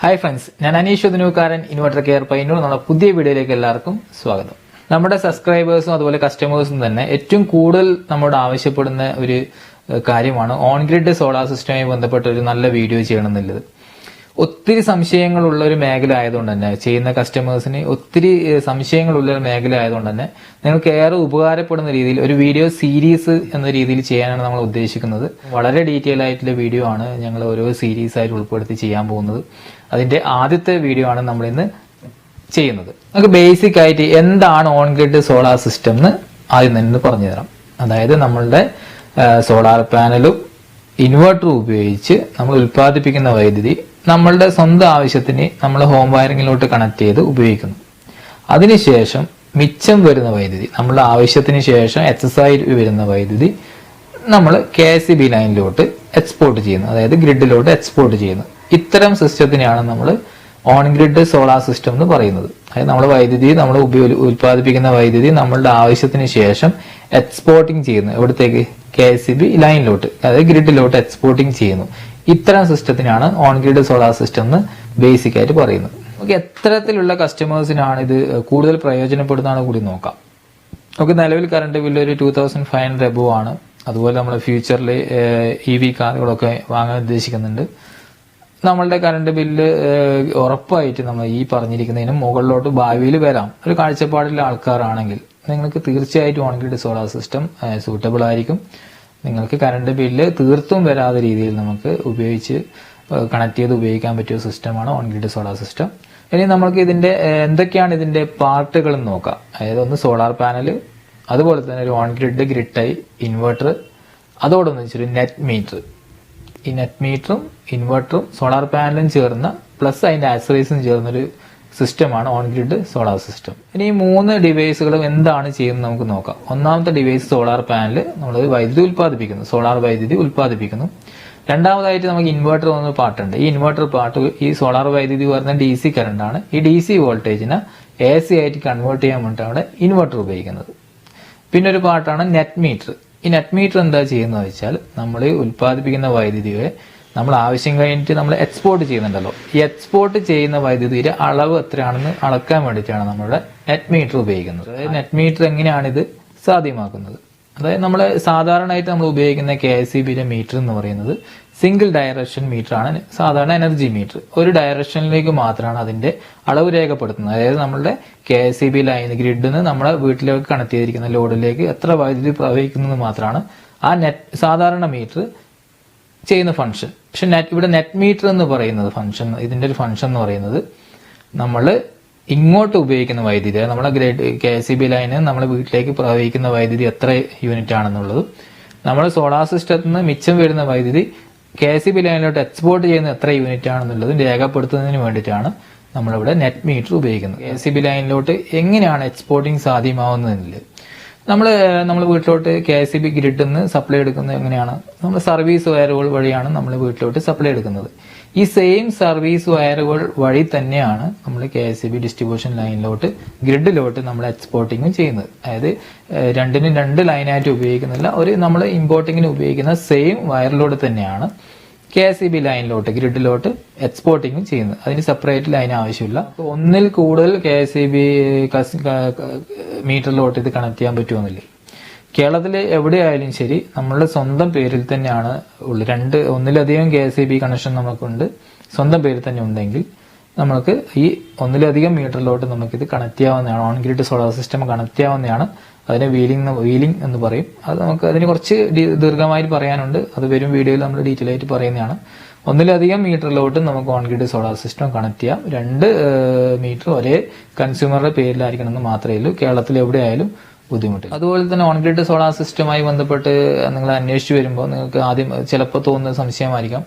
Hi friends, ഞാൻ Aneesh ഉദനൂക്കാരൻ inverter care Payyanur നമ്മുടെ പുതിയ വീഡിയോയിലേക്ക് എല്ലാവർക്കും സ്വാഗതം. നമ്മുടെ സബ്സ്ക്രൈബേഴ്സും അതുപോലെ കസ്റ്റമേഴ്സും തന്നെ ഏറ്റവും കൂടുതൽ നമ്മോട് ആവശ്യപ്പെടുന്ന ഒരു കാര്യമാണ് ഓൺഗ്രിഡ് സോളാർ സിസ്റ്റവുമായി ബന്ധപ്പെട്ട ഒരു നല്ല വീഡിയോ ചെയ്യണമെന്നുള്ളത്. ഒത്തിരി സംശയങ്ങളുള്ള ഒരു മേഖല ആയതുകൊണ്ട് തന്നെ ചെയ്യുന്ന കസ്റ്റമേഴ്സിന് ഒത്തിരി സംശയങ്ങളുള്ള ഒരു മേഖല ആയതുകൊണ്ട് തന്നെ നിങ്ങൾക്ക് ഏറെ ഉപകാരപ്പെടുന്ന രീതിയിൽ ഒരു വീഡിയോ സീരീസ് എന്ന രീതിയിൽ ചെയ്യാനാണ് നമ്മൾ ഉദ്ദേശിക്കുന്നത്. വളരെ ഡീറ്റെയിൽ ആയിട്ടുള്ള വീഡിയോ ആണ് ഞങ്ങൾ ഓരോ സീരീസ് ആയിട്ട് ഉൾപ്പെടുത്തി ചെയ്യാൻ പോകുന്നത്. അതിന്റെ ആദ്യത്തെ വീഡിയോ ആണ് നമ്മൾ ഇന്ന് ചെയ്യുന്നത്. നമുക്ക് ബേസിക് ആയിട്ട് എന്താണ് ഓൺഗ്രിഡ് സോളാർ സിസ്റ്റം എന്ന് ആദ്യം തന്നെ പറഞ്ഞു തരാം. അതായത് നമ്മളുടെ സോളാർ പാനലും ഇൻവെർട്ടറും ഉപയോഗിച്ച് നമ്മൾ ഉൽപ്പാദിപ്പിക്കുന്ന വൈദ്യുതി നമ്മളുടെ സ്വന്തം ആവശ്യത്തിന് നമ്മൾ ഹോം വയറിങ്ങിലോട്ട് കണക്ട് ചെയ്ത് ഉപയോഗിക്കുന്നു. അതിനുശേഷം മിച്ചം വരുന്ന വൈദ്യുതി നമ്മളുടെ ആവശ്യത്തിന് ശേഷം എക്സസൈസ് വരുന്ന വൈദ്യുതി നമ്മൾ KSEB ലൈനിലോട്ട് എക്സ്പോർട്ട് ചെയ്യുന്നു, അതായത് ഗ്രിഡിലോട്ട് എക്സ്പോർട്ട് ചെയ്യുന്നു. ഇത്തരം സിസ്റ്റത്തിനെയാണ് നമ്മൾ ഓൺ ഗ്രിഡ് സോളാർ സിസ്റ്റം എന്ന് പറയുന്നത്. അതായത് നമ്മൾ വൈദ്യുതി നമ്മൾ ഉൽപ്പാദിപ്പിക്കുന്ന വൈദ്യുതി നമ്മളുടെ ആവശ്യത്തിന് ശേഷം എക്സ്പോർട്ടിങ് ചെയ്യുന്നു. എവിടത്തേക്ക്? KSEB ലൈനിലോട്ട്, അതായത് ഗ്രിഡിലോട്ട് എക്സ്പോർട്ടിങ് ചെയ്യുന്നു. ഇത്തരം സിസ്റ്റത്തിനാണ് ഓൺ ഗ്രിഡ് സോളാർ സിസ്റ്റം എന്ന് ബേസിക് ആയിട്ട് പറയുന്നത്. നമുക്ക് എത്തരത്തിലുള്ള കസ്റ്റമേഴ്സിനാണ് ഇത് കൂടുതൽ പ്രയോജനപ്പെടുന്നതാണ് കൂടി നോക്കാം. നമുക്ക് നിലവിൽ കറണ്ട് ബില്ല് ഒരു 2500 എബോ ആണ്. അതുപോലെ നമ്മൾ ഫ്യൂച്ചറിൽ EV കാറുകളൊക്കെ വാങ്ങാൻ ഉദ്ദേശിക്കുന്നുണ്ട്. നമ്മളുടെ കറണ്ട് ബില്ല് ഉറപ്പായിട്ട് നമ്മൾ ഈ പറഞ്ഞിരിക്കുന്നതിന് മുകളിലോട്ട് ഭാവിയിൽ വരാം. ഒരു കാഴ്ചപ്പാടിലുള്ള ആൾക്കാരാണെങ്കിൽ നിങ്ങൾക്ക് തീർച്ചയായിട്ടും on grid solar system suitable ആയിരിക്കും. നിങ്ങൾക്ക് കറണ്ട് ബില്ല് തീർത്തും വരാത്ത രീതിയിൽ നമുക്ക് ഉപയോഗിച്ച് കണക്ട് ചെയ്ത് ഉപയോഗിക്കാൻ പറ്റിയ സിസ്റ്റമാണ് ഓൺ ഗ്രിഡ് സോളാർ സിസ്റ്റം. ഇനി നമുക്ക് ഇതിന്റെ എന്തൊക്കെയാണ് ഇതിന്റെ പാർട്ടുകൾ എന്ന് നോക്കാം. അതായത് ഒന്ന് സോളാർ പാനൽ, അതുപോലെ തന്നെ ഒരു ഓൺ ഗ്രിഡ് ഗ്രിഡ് ഇൻവെർട്ടർ, അതോടൊന്ന് വെച്ചൊരു നെറ്റ് മീറ്റർ. ഈ നെറ്റ് മീറ്ററും ഇൻവെർട്ടറും സോളാർ പാനലും ചേർന്ന പ്ലസ് അതിന്റെ ആക്സറീസും ചേർന്നൊരു സിസ്റ്റമാണ് ഓൺ ഗ്രിഡ് സോളാർ സിസ്റ്റം. ഇനി ഈ 3 ഡിവൈസുകളും എന്താണ് ചെയ്യുന്നത് നമുക്ക് നോക്കാം. ഒന്നാമത്തെ ഡിവൈസ് സോളാർ പാനൽ, നമ്മൾ വൈദ്യുതി ഉൽപ്പാദിപ്പിക്കുന്നു, സോളാർ വൈദ്യുതി ഉൽപ്പാദിപ്പിക്കുന്നു. രണ്ടാമതായിട്ട് നമുക്ക് ഇൻവെർട്ടർ എന്ന പാർട്ടുണ്ട്. ഈ ഇൻവെർട്ടർ പാർട്ട് ഈ സോളാർ വൈദ്യുതി വരുന്ന DC കറണ്ട് ആണ്. ഈ DC വോൾട്ടേജിനെ AC ആയിട്ട് കൺവേർട്ട് ചെയ്യാൻ വേണ്ടിയിട്ടാണ് ഇൻവെർട്ടർ ഉപയോഗിക്കുന്നത്. പിന്നെ ഒരു പാർട്ടാണ് നെറ്റ് മീറ്റർ. ഈ നെറ്റ് മീറ്റർ എന്താ ചെയ്യുന്നത് വെച്ചാൽ നമ്മൾ ഉൽപ്പാദിപ്പിക്കുന്ന വൈദ്യുതിയെ നമ്മൾ ആവശ്യം കഴിഞ്ഞിട്ട് നമ്മൾ എക്സ്പോർട്ട് ചെയ്യുന്നുണ്ടല്ലോ, ഈ എക്സ്പോർട്ട് ചെയ്യുന്ന വൈദ്യുതിയുടെ അളവ് എത്രയാണെന്ന് അളക്കാൻ വേണ്ടിയിട്ടാണ് നമ്മുടെ നെറ്റ് മീറ്റർ ഉപയോഗിക്കുന്നത്. അതായത് നെറ്റ് മീറ്റർ എങ്ങനെയാണ് ഇത് സാധ്യമാക്കുന്നത്? അതായത് നമ്മൾ സാധാരണയായിട്ട് നമ്മൾ ഉപയോഗിക്കുന്ന KSEBയുടെ മീറ്റർ എന്ന് പറയുന്നത് സിംഗിൾ ഡയറക്ഷൻ മീറ്റർ ആണ്. സാധാരണ എനർജി മീറ്റർ ഒരു ഡയറക്ഷനിലേക്ക് മാത്രമാണ് അതിന്റെ അളവ് രേഖപ്പെടുത്തുന്നത്. അതായത് നമ്മളുടെ KSEB ലൈൻ ഗ്രിഡിൽ നിന്ന് നമ്മുടെ വീട്ടിലേക്ക് കണക്ട് ചെയ്തിരിക്കുന്ന ലോഡിലേക്ക് എത്ര വൈദ്യുതി പ്രവഹിക്കുന്നത് മാത്രമാണ് ആ നെറ്റ് സാധാരണ മീറ്റർ ചെയ്യുന്ന ഫംഗ്ഷൻ. പക്ഷെ ഇവിടെ നെറ്റ് മീറ്റർ എന്ന് പറയുന്നത് ഫംഗ്ഷൻ, ഇതിന്റെ ഒരു ഫംഗ്ഷൻ എന്ന് പറയുന്നത് നമ്മൾ ഇങ്ങോട്ട് ഉപയോഗിക്കുന്ന വൈദ്യുതി, നമ്മുടെ KSEB ലൈന് നമ്മുടെ വീട്ടിലേക്ക് പ്രവഹിക്കുന്ന വൈദ്യുതി എത്ര യൂണിറ്റ് ആണെന്നുള്ളതും നമ്മൾ സോളാർ സിസ്റ്റത്തിൽ നിന്ന് മിച്ചം വരുന്ന വൈദ്യുതി KSEB ലൈനിലോട്ട് എക്സ്പോർട്ട് ചെയ്യുന്ന എത്ര യൂണിറ്റ് ആണെന്നുള്ളതും രേഖപ്പെടുത്തുന്നതിന് വേണ്ടിയിട്ടാണ് നമ്മളിവിടെ നെറ്റ് മീറ്റർ ഉപയോഗിക്കുന്നത്. KSEB ലൈനിലോട്ട് എങ്ങനെയാണ് എക്സ്പോർട്ടിങ് സാധ്യമാവുന്നതിൽ നമ്മൾ വീട്ടിലോട്ട് KSEB ഗ്രിഡിൽ നിന്ന് സപ്ലൈ എടുക്കുന്നത് എങ്ങനെയാണ്? നമ്മൾ സർവീസ് വയറുകൾ വഴിയാണ് നമ്മൾ വീട്ടിലോട്ട് സപ്ലൈ എടുക്കുന്നത്. ഈ സെയിം സർവീസ് വയറുകൾ വഴി തന്നെയാണ് നമ്മൾ KSEB ഡിസ്ട്രിബ്യൂഷൻ ലൈനിലോട്ട് ഗ്രിഡിലോട്ട് നമ്മൾ എക്സ്പോർട്ടിങ്ങും ചെയ്യുന്നത്. അതായത് രണ്ടിനും 2 ലൈനായിട്ട് ഉപയോഗിക്കുന്നില്ല, നമ്മൾ ഇമ്പോർട്ടിങ്ങിന് ഉപയോഗിക്കുന്ന സെയിം വയറിലോട്ട് തന്നെയാണ് KSEB ലൈനിലോട്ട് ഗ്രിഡിലോട്ട് എക്സ്പോർട്ടിങ്ങും ചെയ്യുന്നത്. അതിന് സെപ്പറേറ്റ് ലൈൻ ആവശ്യമില്ല. ഒന്നിൽ കൂടുതൽ KSEB മീറ്ററിലോട്ട് ഇത് കണക്ട് ചെയ്യാൻ പറ്റുമെന്നില്ല. കേരളത്തിൽ എവിടെയായാലും ശരി നമ്മളുടെ സ്വന്തം പേരിൽ തന്നെയാണ് ഉള്ളത്. ഒന്നിലധികം KSEB കണക്ഷൻ നമുക്കുണ്ട്, സ്വന്തം പേരിൽ തന്നെ ഉണ്ടെങ്കിൽ നമുക്ക് ഈ ഒന്നിലധികം മീറ്ററിലോട്ട് നമുക്കിത് കണക്ട് ചെയ്യാവുന്നതാണ്. On grid solar system connect ചെയ്യാവുന്നതാണ്. അതിനെ വീലിംഗ് എന്ന് പറയും. അത് നമുക്ക് അതിന് കുറച്ച് ദീർഘമായിട്ട് പറയാനുണ്ട്, അത് വരും വീഡിയോയിൽ നമ്മൾ ഡീറ്റെയിൽ ആയിട്ട് പറയുന്നതാണ്. ഒന്നിലധികം മീറ്ററിലോട്ട് നമുക്ക് on grid solar system connect ചെയ്യാം. 2 മീറ്റർ ഒരേ കൺസ്യൂമറുടെ പേരിലായിരിക്കണം എന്ന് മാത്രമേ ഉള്ളൂ. കേരളത്തിൽ എവിടെയായാലും ബുദ്ധിമുട്ടില്ല. അതുപോലെ തന്നെ ഓൺ ഗ്രിഡ് സോളാർ സിസ്റ്റമായി ബന്ധപ്പെട്ട് നിങ്ങൾ അന്വേഷിച്ച് വരുമ്പോൾ നിങ്ങൾക്ക് ആദ്യം ചിലപ്പോൾ തോന്നുന്ന സംശയമായിരിക്കാം,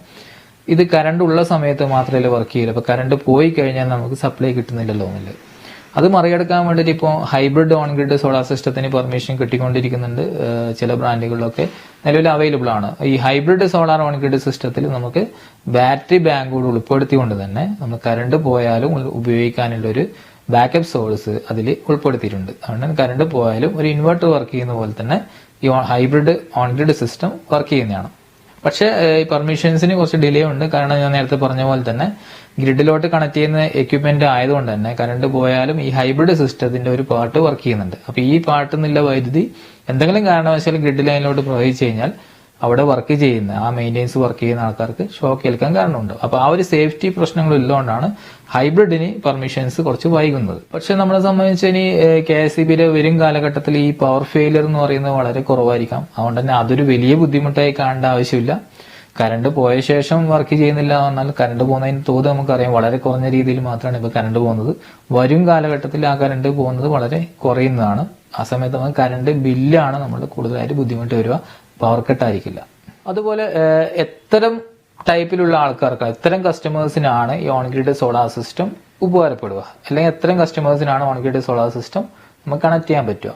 ഇത് കറണ്ട് ഉള്ള സമയത്ത് മാത്രമേ വർക്ക് ചെയ്യില്ല, അപ്പൊ കറണ്ട് പോയി കഴിഞ്ഞാൽ നമുക്ക് സപ്ലൈ കിട്ടുന്നില്ലല്ലോ എന്നുള്ളത്. അത് മറികടക്കാൻ വേണ്ടിയിട്ട് ഇപ്പോൾ ഹൈബ്രിഡ് ഓൺ ഗ്രിഡ് സോളാർ സിസ്റ്റത്തിന് പെർമിഷൻ കിട്ടിക്കൊണ്ടിരിക്കുന്നുണ്ട്. ചില ബ്രാൻഡുകളിലൊക്കെ നിലവിൽ അവൈലബിൾ ആണ്. ഈ ഹൈബ്രിഡ് സോളാർ ഓൺ ഗ്രിഡ് സിസ്റ്റത്തിൽ നമുക്ക് ബാറ്ററി ബാങ്ക് കൂടി ഉൾപ്പെടുത്തിക്കൊണ്ട് തന്നെ നമ്മൾ കറണ്ട് പോയാലും ഉപയോഗിക്കാനുള്ള ഒരു ബാക്കപ്പ് സോഴ്സ് അതിൽ ഉൾപ്പെടുത്തിയിട്ടുണ്ട്. അതുകൊണ്ട് കറണ്ട് പോയാലും ഒരു ഇൻവെർട്ടർ വർക്ക് ചെയ്യുന്ന പോലെ തന്നെ ഈ hybrid on grid system work ചെയ്യുന്നതാണ്. പക്ഷേ ഈ പെർമിഷൻസിന് കുറച്ച് ഡിലേ ഉണ്ട്. കാരണം ഞാൻ നേരത്തെ പറഞ്ഞ പോലെ തന്നെ ഗ്രിഡിലോട്ട് കണക്ട് ചെയ്യുന്ന എക്യുപ്മെന്റ് ആയതുകൊണ്ട് തന്നെ കറണ്ട് പോയാലും ഈ ഹൈബ്രിഡ് സിസ്റ്റത്തിന്റെ ഒരു പാർട്ട് വർക്ക് ചെയ്യുന്നുണ്ട്. അപ്പൊ ഈ പാർട്ടിൽ നിന്നുള്ള വൈദ്യുതി എന്തെങ്കിലും കാരണവശാൽ ഗ്രിഡ് ലൈനിലോട്ട് പ്രവഹിച്ചു കഴിഞ്ഞാൽ അവിടെ വർക്ക് ചെയ്യുന്ന ആ മെയിൻ്റെനൻസ് വർക്ക് ചെയ്യുന്ന ആൾക്കാർക്ക് ഷോക്ക് ഏൽക്കാൻ കാരണമുണ്ട്. അപ്പൊ ആ ഒരു സേഫ്റ്റി പ്രശ്നങ്ങൾ ഇല്ലുകൊണ്ടാണ് ഹൈബ്രിഡിന് പെർമിഷൻസ് കുറച്ച് വൈകുന്നത്. പക്ഷെ നമ്മളെ സംബന്ധിച്ച് ഇനി KSEBിയുടെ വരും കാലഘട്ടത്തിൽ ഈ പവർ ഫെയിലിയർ എന്ന് പറയുന്നത് വളരെ കുറവായിരിക്കാം. അതുകൊണ്ട് തന്നെ അതൊരു വലിയ ബുദ്ധിമുട്ടായി കാണേണ്ട ആവശ്യമില്ല. കറണ്ട് പോയ ശേഷം വർക്ക് ചെയ്യുന്നില്ല എന്നാൽ കറണ്ട് പോകുന്നതിന് തോത് നമുക്കറിയാം വളരെ കുറഞ്ഞ രീതിയിൽ മാത്രമാണ് ഇപ്പോൾ കറണ്ട് പോകുന്നത്. വരും കാലഘട്ടത്തിൽ ആ കറണ്ട് പോകുന്നത് വളരെ കുറയുന്നതാണ്. ആ സമയത്ത് നമുക്ക് കറണ്ട് ബില്ലാണ് നമ്മൾ കൂടുതലായിട്ട് ബുദ്ധിമുട്ട് വരിക, പവർ കട്ട് ആയിരിക്കില്ല. അതുപോലെ എത്തരം ടൈപ്പിലുള്ള ആൾക്കാർക്ക് എത്തരം കസ്റ്റമേഴ്സിനാണ് ഈ ഓൺഗ്രിഡ് സോളാർ സിസ്റ്റം ഉപകാരപ്പെടുക, അല്ലെങ്കിൽ എത്തരം കസ്റ്റമേഴ്സിനാണ് ഓൺഗ്രിഡ് സോളാർ സിസ്റ്റം നമുക്ക് കണക്ട് ചെയ്യാൻ പറ്റുക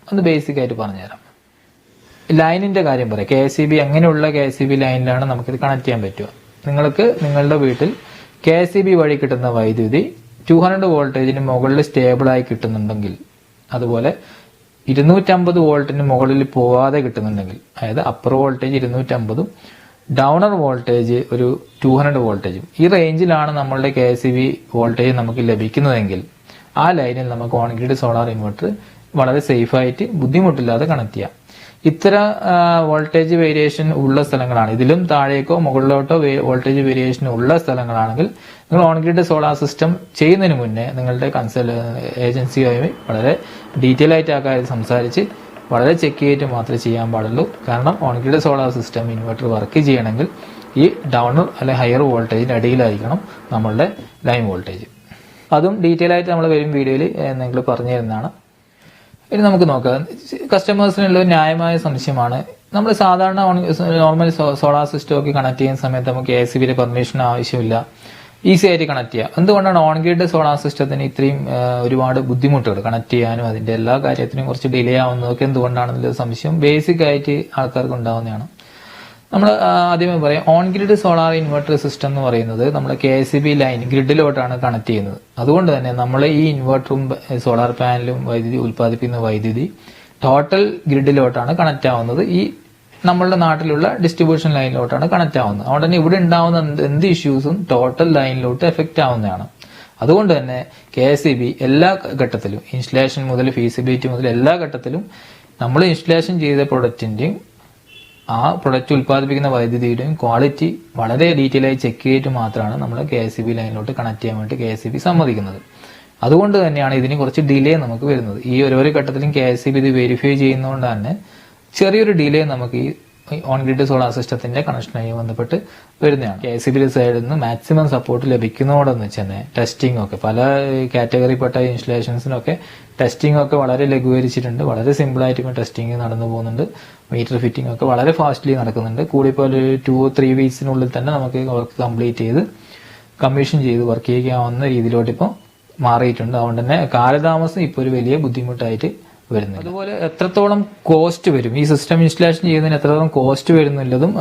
ഒന്ന് ബേസിക് ആയിട്ട് പറഞ്ഞുതരാം. ലൈനിന്റെ കാര്യം പറയാം. KSEB അങ്ങനെയുള്ള KSEB ലൈനിലാണ് നമുക്കിത് കണക്ട് ചെയ്യാൻ പറ്റുക. നിങ്ങൾക്ക് നിങ്ങളുടെ വീട്ടിൽ KSEB വഴി കിട്ടുന്ന വൈദ്യുതി 200 വോൾട്ടേജിന് മുകളിൽ സ്റ്റേബിളായി കിട്ടുന്നുണ്ടെങ്കിൽ, അതുപോലെ 250 വോൾട്ടിന് മുകളിൽ പോവാതെ കിട്ടുന്നുണ്ടെങ്കിൽ, അതായത് അപ്പർ വോൾട്ടേജ് 250ഉം ഡൗണർ വോൾട്ടേജ് ഒരു 200 വോൾട്ടേജും ഈ റേഞ്ചിലാണ് നമ്മളുടെ KSEB വോൾട്ടേജ് നമുക്ക് ലഭിക്കുന്നതെങ്കിൽ ആ ലൈനിൽ നമുക്ക് ഓൺഗ്രിഡ് സോളാർ ഇൻവെർട്ടർ വളരെ സേഫായിട്ട് ബുദ്ധിമുട്ടില്ലാതെ കണക്ട് ചെയ്യാം. ഇത്തരം വോൾട്ടേജ് വേരിയേഷൻ ഉള്ള സ്ഥലങ്ങളാണ്, ഇതിലും താഴേക്കോ മുകളിലോട്ടോ വോൾട്ടേജ് വേരിയേഷൻ ഉള്ള സ്ഥലങ്ങളാണെങ്കിൽ നിങ്ങൾ ഓൺഗ്രിഡ് സോളാർ സിസ്റ്റം ചെയ്യുന്നതിന് മുന്നേ നിങ്ങളുടെ ഏജൻസിയുമായി വളരെ ഡീറ്റെയിൽ ആയിട്ട് ആ കാര്യം സംസാരിച്ച് വളരെ ചെക്ക് ചെയ്തിട്ട് മാത്രമേ ചെയ്യാൻ പാടുള്ളൂ. കാരണം on-grid solar system inverter work ചെയ്യണമെങ്കിൽ ഈ ഡൗണർ അല്ലെങ്കിൽ ഹയർ വോൾട്ടേജിന്റെ അടിയിലായിരിക്കണം നമ്മളുടെ ലൈൻ വോൾട്ടേജ്. അതും ഡീറ്റെയിൽ ആയിട്ട് നമ്മൾ വരും വീഡിയോയിൽ നിങ്ങൾ പറഞ്ഞു തരുന്നതാണ്. ഇനി നമുക്ക് നോക്കാം. കസ്റ്റമേഴ്സിനുള്ള ഒരു ന്യായമായ സംശയമാണ്, നമ്മൾ സാധാരണ നോർമൽ സോളാർ സിസ്റ്റം ഒക്കെ കണക്ട് ചെയ്യുന്ന സമയത്ത് നമുക്ക് KSEBിയുടെ പെർമിഷൻ ആവശ്യമില്ല, ഈസി ആയിട്ട് കണക്ട് ചെയ്യാം. എന്തുകൊണ്ടാണ് ഓൺഗ്രിഡ് സോളാർ സിസ്റ്റത്തിന് ഇത്രയും ഒരുപാട് ബുദ്ധിമുട്ടുകൾ കണക്ട് ചെയ്യാനും അതിന്റെ എല്ലാ കാര്യത്തിനും കുറച്ച് ഡിലേ ആവുന്നതൊക്കെ എന്തുകൊണ്ടാണെന്നുള്ള സംശയം ബേസിക് ആയിട്ട് ആൾക്കാർക്ക് ഉണ്ടാവുന്നതാണ്. നമ്മൾ ആദ്യമേ പറയാം, ഓൺഗ്രിഡ് സോളാർ ഇൻവെർട്ടർ സിസ്റ്റം എന്ന് പറയുന്നത് നമ്മൾ KSEB ലൈൻ ഗ്രിഡിലോട്ടാണ് കണക്ട് ചെയ്യുന്നത്. അതുകൊണ്ട് തന്നെ നമ്മൾ ഈ ഇൻവെർട്ടറും സോളാർ പാനലും വൈദ്യുതി ഉൽപ്പാദിപ്പിക്കുന്ന വൈദ്യുതി ടോട്ടൽ ഗ്രിഡിലോട്ടാണ് കണക്ട് ആവുന്നത്. ഈ നമ്മളുടെ നാട്ടിലുള്ള ഡിസ്ട്രിബ്യൂഷൻ ലൈനിലോട്ടാണ് കണക്ട് ആവുന്നത്. അതുകൊണ്ട് തന്നെ ഇവിടെ ഉണ്ടാവുന്ന എന്ത് ഇഷ്യൂസും ടോട്ടൽ ലൈനിലോട്ട് എഫക്റ്റ് ആവുന്നതാണ്. അതുകൊണ്ട് തന്നെ KSEB എല്ലാ ഘട്ടത്തിലും ഇൻസ്റ്റലേഷൻ മുതൽ ഫീസിബിലിറ്റി മുതൽ എല്ലാ ഘട്ടത്തിലും നമ്മൾ ഇൻസ്റ്റലേഷൻ ചെയ്ത പ്രൊഡക്റ്റിന്റെയും ആ പ്രൊഡക്റ്റ് ഉൽപ്പാദിപ്പിക്കുന്ന വൈദ്യുതിയുടെയും ക്വാളിറ്റി വളരെ ഡീറ്റെയിൽ ആയി ചെക്ക് ചെയ്തിട്ട് മാത്രമാണ് നമ്മൾ KSEB ലൈനിലോട്ട് കണക്ട് ചെയ്യാൻ വേണ്ടി KSEB സമ്മതിക്കുന്നത്. അതുകൊണ്ട് തന്നെയാണ് ഇതിന് കുറച്ച് ഡിലേ നമുക്ക് വരുന്നത്. ഈ ഓരോ ഘട്ടത്തിലും KSEB ഇത് വെരിഫൈ ചെയ്യുന്നതുകൊണ്ട് തന്നെ ചെറിയൊരു ഡിലേ നമുക്ക് ഈ ഓൺഗ്രിഡ് സോളാർ സിസ്റ്റത്തിന്റെ കണക്ഷനായി ബന്ധപ്പെട്ട് വരുന്നതാണ്. KSEBിയുടെ സൈഡിൽ നിന്ന് മാക്സിമം സപ്പോർട്ട് ലഭിക്കുന്നതോടൊന്ന് തന്നെ ടെസ്റ്റിംഗ് ഒക്കെ പല കാറ്റഗറിപ്പെട്ട ഇൻസ്റ്റലേഷൻസിനൊക്കെ ടെസ്റ്റിംഗ് ഒക്കെ വളരെ ലഘൂകരിച്ചിട്ടുണ്ട്. വളരെ സിമ്പിൾ ആയിട്ട് ഇപ്പോൾ ടെസ്റ്റിംഗ് നടന്നു പോകുന്നുണ്ട്. മീറ്റർ ഫിറ്റിംഗ് ഒക്കെ വളരെ ഫാസ്റ്റ്ലി നടക്കുന്നുണ്ട്. കൂടിപ്പോൾ ഒരു 2-3 വീക്സിനുള്ളിൽ തന്നെ നമുക്ക് വർക്ക് കംപ്ലീറ്റ് ചെയ്ത് കമ്മീഷൻ ചെയ്ത് വർക്ക് ചെയ്യാവുന്ന രീതിയിലോട്ട് ഇപ്പോൾ മാറിയിട്ടുണ്ട്. അതുകൊണ്ട് തന്നെ കാലതാമസം ഇപ്പോൾ ഒരു വലിയ ബുദ്ധിമുട്ടായിട്ട് വരുന്നത്. അതുപോലെ എത്രത്തോളം കോസ്റ്റ് വരും, ഈ സിസ്റ്റം ഇൻസ്റ്റലേഷൻ ചെയ്യുന്നതിന് എത്രത്തോളം കോസ്റ്റ് വരുന്നുള്ളതും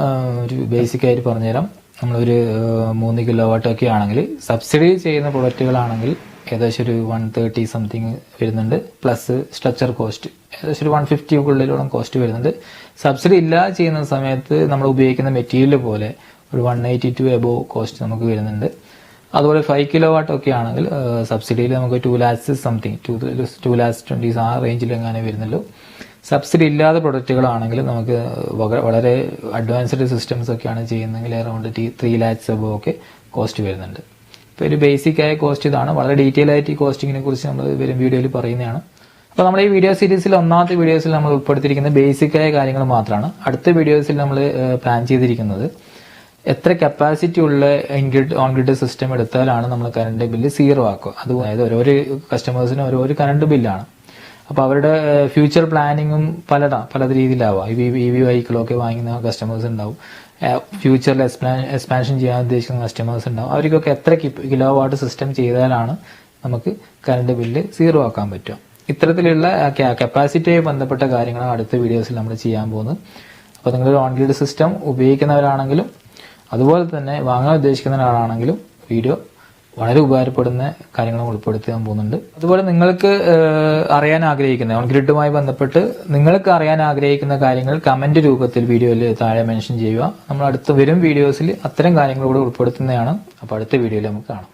ഒരു ബേസിക് ആയിട്ട് പറഞ്ഞുതരാം. നമ്മളൊരു 3 കിലോവാട്ട് ഒക്കെ ആണെങ്കിൽ സബ്സിഡി ചെയ്യുന്ന പ്രൊഡക്റ്റുകളാണെങ്കിൽ ഏകദേശം ഒരു 130 സംതിങ് വരുന്നുണ്ട്. പ്ലസ് സ്ട്രക്ചർ കോസ്റ്റ് ഏകദേശം ഒരു 150 കോസ്റ്റ് വരുന്നുണ്ട്. സബ്സിഡി ഇല്ല ചെയ്യുന്ന സമയത്ത് നമ്മൾ ഉപയോഗിക്കുന്ന മെറ്റീരിയൽ പോലെ ഒരു 182 എബോ കോസ്റ്റ് നമുക്ക് വരുന്നുണ്ട്. അതുപോലെ 5 കിലോവാട്ട് ഒക്കെ ആണെങ്കിൽ സബ്സിഡിയിൽ നമുക്ക് 2 lakhs സംതിങ് 2 lakhs 20 ആ റേഞ്ചിൽ എങ്ങനെ വരുന്നുള്ളൂ. സബ്സിഡി ഇല്ലാത്ത പ്രൊഡക്റ്റുകളാണെങ്കിൽ നമുക്ക് വളരെ അഡ്വാൻസ്ഡ് സിസ്റ്റംസ് ഒക്കെയാണ് ചെയ്യുന്നതെങ്കിൽ അറൗണ്ട് 3 lakhs എബോ ഒക്കെ കോസ്റ്റ് വരുന്നുണ്ട്. ഇപ്പോൾ ഒരു ബേസിക് ആയ കോസ്റ്റ് ഇതാണ്. വളരെ ഡീറ്റെയിൽ ആയിട്ട് ഈ കോസ്റ്റിങ്ങിനെ കുറിച്ച് നമ്മൾ വരും വീഡിയോയിൽ പറയുന്നതാണ്. അപ്പോൾ നമ്മുടെ ഈ വീഡിയോ സീരീസിൽ ഒന്നാമത്തെ വീഡിയോസിൽ നമ്മൾ ഉൾപ്പെടുത്തിയിരിക്കുന്ന ബേസിക് ആയ കാര്യങ്ങൾ മാത്രമാണ്. അടുത്ത വീഡിയോസിൽ നമ്മൾ പ്ലാൻ ചെയ്തിരിക്കുന്നത് എത്ര കപ്പാസിറ്റി ഉള്ള ഓൺഗ്രിഡ് സിസ്റ്റം എടുത്താലാണ് നമ്മൾ കറണ്ട് ബില്ല് 0 ആക്കുക. അതായത് ഓരോ കസ്റ്റമേഴ്സിന് ഓരോ കറണ്ട് ബില്ലാണ്. അപ്പോൾ അവരുടെ ഫ്യൂച്ചർ പ്ലാനിങ്ങും പല രീതിയിലാവാം. EV വെഹിക്കിളൊക്കെ വാങ്ങുന്ന കസ്റ്റമേഴ്സ് ഉണ്ടാവും, ഫ്യൂച്ചറിൽ എക്സ്പാൻഷൻ ചെയ്യാൻ ഉദ്ദേശിക്കുന്ന കസ്റ്റമേഴ്സ് ഉണ്ടാവും. അവർക്കൊക്കെ എത്ര കിലോവാട്ട് സിസ്റ്റം ചെയ്താലാണ് നമുക്ക് കറണ്ട് ബില്ല് 0 ആക്കാൻ പറ്റുക. ഇത്തരത്തിലുള്ള കപ്പാസിറ്റിയുമായി ബന്ധപ്പെട്ട കാര്യങ്ങളാണ് അടുത്ത വീഡിയോസിൽ നമ്മൾ ചെയ്യാൻ പോകുന്നത്. അപ്പോൾ നിങ്ങളൊരു ഓൺഗ്രിഡ് സിസ്റ്റം ഉപയോഗിക്കുന്നവരാണെങ്കിലും അതുപോലെ തന്നെ വാങ്ങാൻ ഉദ്ദേശിക്കുന്ന ഒരാളാണെങ്കിലും വീഡിയോ വളരെ ഉപകാരപ്പെടുന്ന കാര്യങ്ങളും ഉൾപ്പെടുത്താൻ പോകുന്നുണ്ട്. അതുപോലെ നിങ്ങൾക്ക് അറിയാൻ ആഗ്രഹിക്കുന്ന ഓൺഗ്രിഡുമായി ബന്ധപ്പെട്ട് നിങ്ങൾക്ക് അറിയാൻ ആഗ്രഹിക്കുന്ന കാര്യങ്ങൾ കമന്റ് രൂപത്തിൽ വീഡിയോയിൽ താഴെ മെൻഷൻ ചെയ്യുക. നമ്മൾ അടുത്ത വരും വീഡിയോസിൽ അത്തരം കാര്യങ്ങൾ കൂടെ ഉൾപ്പെടുത്തുന്നതാണ്. അപ്പോൾ അടുത്ത വീഡിയോയിൽ നമുക്ക് കാണാം.